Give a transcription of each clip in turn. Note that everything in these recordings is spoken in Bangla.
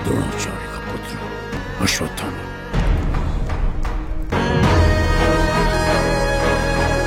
द्रोणाचार्य का पुत्र अश्वत्थामा।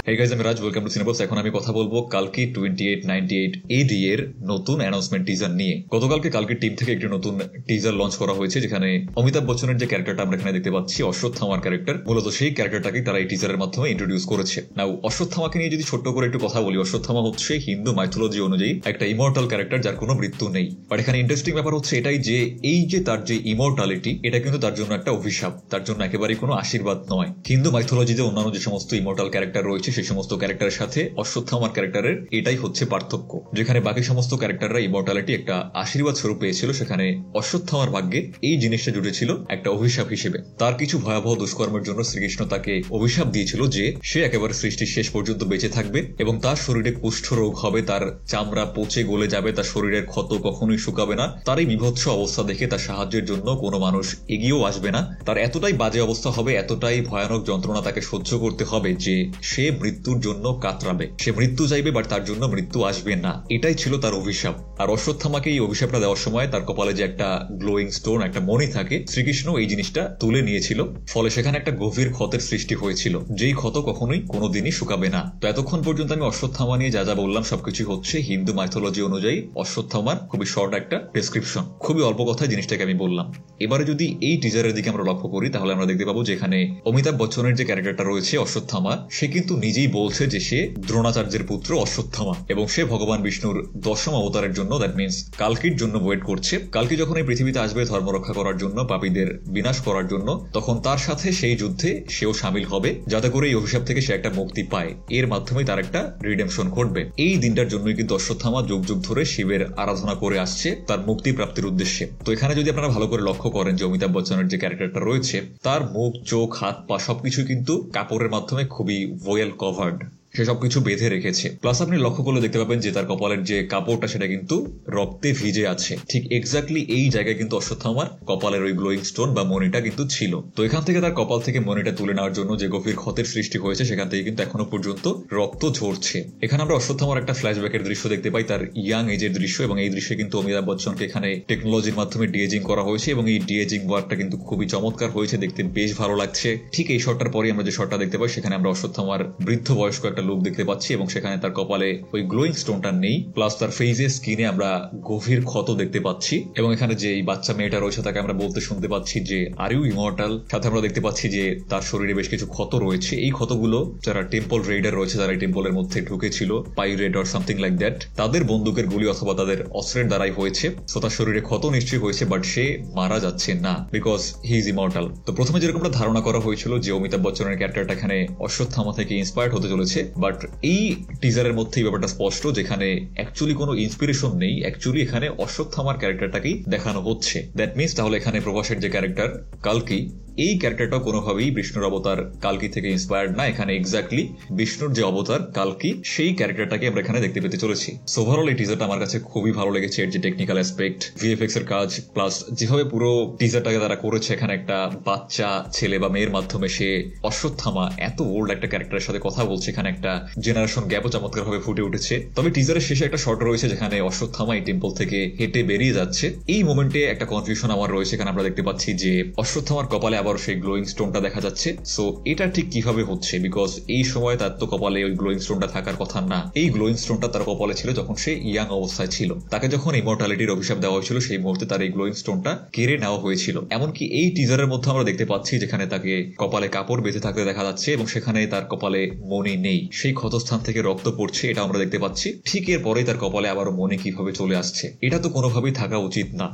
Hey guys, আমি রাজ, ওয়েলকাম টু সিনেবক্স। এখন আমি কথা বলবো কালকি 2898 AD এর নতুন অ্যানাউন্সমেন্ট টিজার নিয়ে। গতকালকে কালকির টিম থেকে একটি নতুন টিজার লঞ্চ করা হয়েছে, যেখানে অমিতাভ বচ্চনের যে ক্যারেক্টারটা আমরা এখানে দেখতে পাচ্ছি, অশ্বত্থামার ক্যারেক্টার, মূলত সেই ক্যারেক্টারটাকে তারা এই টিজারের মাধ্যমে ইন্ট্রোডিউস করেছে। নাও অশ্বত্থামাকে নিয়ে যদি ছোট্ট করে একটু কথা বলি, অশ্বত্থামা হচ্ছে হিন্দু মাইথোলজি অনুযায়ী একটা ইমর্টাল ক্যারেক্টার যার কোনো মৃত্যু নেই। বাট এখানে ইন্টারেস্টিং ব্যাপার হচ্ছে এটাই যে এই যে তার যে ইমর্টালিটি, এটা কিন্তু তার জন্য একটা অভিশাপ, তার জন্য একেবারেই কোনো আশীর্বাদ নয়। হিন্দু মাইথোলজিতে অন্যান্য যে সমস্ত ইমর্টাল ক্যারেক্টার রয়েছে সেই সমস্ত ক্যারেক্টারের সাথে অশ্বত্থামার ক্যারেক্টারের এটাই হচ্ছে পার্থক্য। যেখানে বাকি সমস্ত ক্যারেক্টাররা ইমর্টালিটি একটা আশীর্বাদ স্বরূপ পেয়েছিল, সেখানে অশ্বত্থামার ভাগ্যে এই জিনিসটা জুড়েছিল একটা অভিশাপ হিসেবে। তার কিছু ভয়াবহ দুষ্কর্মের জন্য শ্রীকৃষ্ণ তাকে অভিশাপ দিয়েছিল যে সে একেবারে সৃষ্টির শেষ পর্যন্ত বেঁচে থাকবে এবং তার শরীরে কুষ্ঠ রোগ হবে, তার চামড়া পচে গলে যাবে, তার শরীরের ক্ষত কখনোই শুকাবে না। তার এই বিভৎস অবস্থা দেখে তার সাহায্যের জন্য কোনো মানুষ এগিয়েও আসবে না। তার এতটাই বাজে অবস্থা হবে, এতটাই ভয়ানক যন্ত্রণা তাকে সহ্য করতে হবে যে সে মৃত্যুর জন্য কাতরাবে, সে মৃত্যু চাইবে, বাট তার জন্য মৃত্যু আসবে না। এটাই ছিল তার অভিশাপ। আর অশ্বত্থামাকে এই অভিশাপটা দেওয়ার সময় তার কপালে যে একটা গ্লোয়িং স্টোন, একটা মণি থাকে, শ্রীকৃষ্ণ এই জিনিসটা তুলে নিয়েছিল। ফলে সেখানে একটা গভীর ক্ষতের সৃষ্টি হয়েছিল, যেই ক্ষত কখনোই কোনোদিনই শুকাবে না। তো এতক্ষণ পর্যন্ত আমি অশ্বত্থামা নিয়ে যা যা বললাম সবকিছু হচ্ছে হিন্দু মাইথোলজি অনুযায়ী অশ্বত্থামার খুবই শর্ট একটা ডেসক্রিপশন, খুবই অল্প কথায় জিনিসটাকে আমি বললাম। এবারে যদি এই টিজারের দিকে আমরা লক্ষ্য করি, তাহলে আমরা দেখতে পাবো যেখানে অমিতাভ বচ্চনের যে ক্যারেক্টারটা রয়েছে অশ্বত্থামা, সে কিন্তু নিজেই বলছে যে সে দ্রোণাচার্যের পুত্র অশ্বত্থামা এবং সে ভগবান বিষ্ণুর দশম অবতারের জন্য, দ্যাট মিনস কালকির জন্য ওয়েট করছে। কালকি যখন এই পৃথিবীতে আসবে ধর্ম রক্ষা করার জন্য, পাপীদের বিনাশ করার জন্য, তখন তার সাথে সেই যুদ্ধে সেও সামিল হবে, যাতে করে এই অভিশাপ থেকে সে একটা মুক্তি পায়। এর মাধ্যমে তার একটা রিডেমশন ঘটবে। এই দিনটার জন্যই কিন্তু অশ্বত্থামা যুগ যুগ ধরে শিবের আরাধনা করে আসছে তার মুক্তি প্রাপ্তির উদ্দেশ্যে। তো এখানে যদি আপনারা ভালো করে লক্ষ্য করেন যে অমিতাভ বচ্চনের যে ক্যারেক্টারটা রয়েছে, তার মুখ, চোখ, হাত, পা সবকিছু কিন্তু কাপড়ের মাধ্যমে খুবই ওয়েল কভার্ড, সে সবকিছু বেঁধে রেখেছে। প্লাস আপনি লক্ষ্য করলে দেখতে পাবেন যে তার কপালের যে কাপড়টা সেটা কিন্তু রক্তে ভিজে আছে। ঠিক এক্স্যাক্টলি এই জায়গায় কিন্তু অশ্বত্থামার কপালের ওই গ্লোয়িং স্টোন বা মণিটা কিন্তু ছিল। তো এখান থেকে তার কপাল থেকে মণিটা তুলে নেওয়ার জন্য যে গভীর ক্ষতের সৃষ্টি হয়েছে, সেখান থেকে কিন্তু এখনো পর্যন্ত রক্ত ঝরছে। এখানে আমরা অশ্বত্থামার একটা ফ্ল্যাশব্যাকের দৃশ্য দেখতে পাই, তার ইয়াং এজের দৃশ্য, এবং এই দৃশ্যে কিন্তু অমিতাভ বচ্চনকে এখানে টেকনোলজির মাধ্যমে ডিএজিং করা হয়েছে এবং এই ডিএজিং ওয়ার্কটা কিন্তু খুবই চমৎকার হয়েছে, দেখতে বেশ ভালো লাগছে। ঠিক এই শটটার পরে আমরা যে শটটা দেখতে পাই, সেখানে আমরা অশ্বত্থামার বৃদ্ধ বয়স্ক একটা লুক দেখতে পাচ্ছি এবং সেখানে তার কপালে ওই গ্লোয়িং স্টোনটা নেই। প্লাস তার ফেসে, স্কিনে আমরা গভীর ক্ষত দেখতে পাচ্ছি এবং এখানে যে এই বাচ্চা মেয়েটা রয়েছে তাকে আমরা বলতে শুনতে পাচ্ছি যে আর ইউ ইমর্টাল। সাথে আমরা দেখতে পাচ্ছি যে তার শরীরে বেশ কিছু ক্ষত রয়েছে। এই ক্ষতগুলো যারা টেম্পল রেইডার রয়েছে, যারা এই টেম্পলের মধ্যে ঢুকেছিল, pirate or something like that, তাদের বন্দুকের গুলি অথবা তাদের অস্ত্রের দ্বারাই হয়েছে। সো তার শরীরে ক্ষত নিশ্চয়ই হয়েছে, বাট সে মারা যাচ্ছে না, বিকজ হি ইজ ইমর্টাল। তো প্রথমে যেরকমটা ধারণা করা হয়েছিল যে অমিতাভ বচ্চনের ক্যারেক্টারটা এখানে অশ্বত্থামা থেকে ইন্সপায়ার্ড হতে চলেছে, বাট এই টিজারের মধ্যে এই ব্যাপারটা স্পষ্ট, যেখানে অ্যাকচুয়ালি কোনো ইন্সপিরেশন নেই। অ্যাকচুয়ালি এখানে অশ্বত্থামার ক্যারেক্টারটাকেই দেখানো হচ্ছে। দ্যাট মিনস তাহলে এখানে প্রভাসের যে ক্যারেক্টার কালকি, এই ক্যারেক্টারটাও কোনোভাবেই বিষ্ণুর অবতার কালকি থেকে ইন্সপায়ার্ড না। এখানে এক্স্যাক্টলি বিষ্ণুর যে অবতার কালকি, সেই ক্যারেক্টারটাকে আমরা এখানে দেখতে পেতে চলেছি। সো ওভারঅল এই টিজারটা আমার কাছে খুবই ভালো লেগেছে। এর যে টেকনিক্যাল অ্যাসপেক্ট, ভিএফএক্স এর কাজ, প্লাস যেভাবে পুরো টিজারটাকে তারা করেছে, এখানে একটা বাচ্চা ছেলে বা মেয়ের মাধ্যমে সে অশ্বত্থামা এত ওল্ড একটা ক্যারেক্টারের সাথে কথা বলছে, এখানে একটা জেনারেশন গ্যাপও চমৎকার ভাবে ফুটে উঠেছে। তবে টিজারের শেষে একটা শট রয়েছে যেখানে অশ্বত্থামা এই টেম্পল থেকে হেঁটে বেরিয়ে যাচ্ছে। এই মোমেন্টে একটা কনফিউশন আমার রয়েছে। এখানে আমরা দেখতে পাচ্ছি যে অশ্বত্থামার কপালে আবার সেই গ্লোয়িং স্টোনটা দেখা যাচ্ছে। সো এটা ঠিক কিভাবে হচ্ছে, বিকজ এই সময় তার তো কপালে ওই গ্লোয়িং স্টোনটা থাকার কথা না। এই গ্লোয়িং স্টোনটা তার কপালে ছিল যখন সে ইয়াং অবস্থায় ছিল। তাকে যখন ইমর্টালিটির অভিশাপ দেওয়া হয়েছিল, সেই মুহূর্তে তার এই গ্লোয়িং স্টোনটা কেড়ে নেওয়া হয়েছিল। এমনকি এই টিজারের মধ্যে আমরা দেখতে পাচ্ছি যেখানে তাকে কপালে কাপড় বেঁধে থাকতে দেখা যাচ্ছে এবং সেখানে তার কপালে মণি নেই, সেই ক্ষতস্থান থেকে রক্ত পড়ছে, এটা আমরা দেখতে পাচ্ছি। ঠিক এর পরেই তার কপালে আবারও মণি কিভাবে চলে আসছে, এটা তো কোনোভাবেই থাকা উচিত না।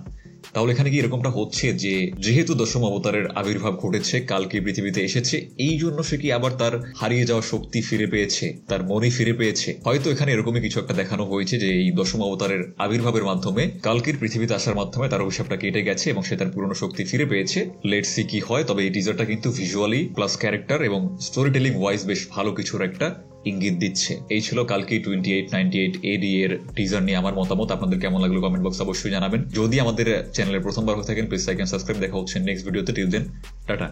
তাহলে এখানে কি এরকমটা হচ্ছে যে যেহেতু দশম অবতারের আবির্ভাব ঘটেছে, কালকি পৃথিবীতে এসেছে, এই জন্য সে কি আবার তার হারিয়ে যাওয়া শক্তি ফিরে পেয়েছে, তার মনি ফিরে পেয়েছে? হয়তো এখানে এরকমই কিছু একটা দেখানো হয়েছে যে এই দশম অবতারের আবির্ভাবের মাধ্যমে, কালকির পৃথিবীতে আসার মাধ্যমে তার অভিশাপটা কেটে গেছে এবং সে তার পুরনো শক্তি ফিরে পেয়েছে। লেটস সি কি হয়। তবে এই টিজারটা কিন্তু ভিজুয়ালি প্লাস ক্যারেক্টার এবং স্টোরি টেলিং ওয়াইজ বেশ ভালো কিছুর একটা ইঙ্গিত দিচ্ছে। এই ছিল কালকি 2898 AD এর টিজার নিয়ে আমার মতামত। আপনাদের কেমন লাগলো কমেন্ট বক্সে অবশ্যই জানাবেন। যদি আমাদের চ্যানেলের প্রথমবার হয়ে থাকেন, প্লিজ লাইক এন্ড সাবস্ক্রাইব। দেখা হচ্ছে নেক্সট ভিডিওতে। Till then, tata.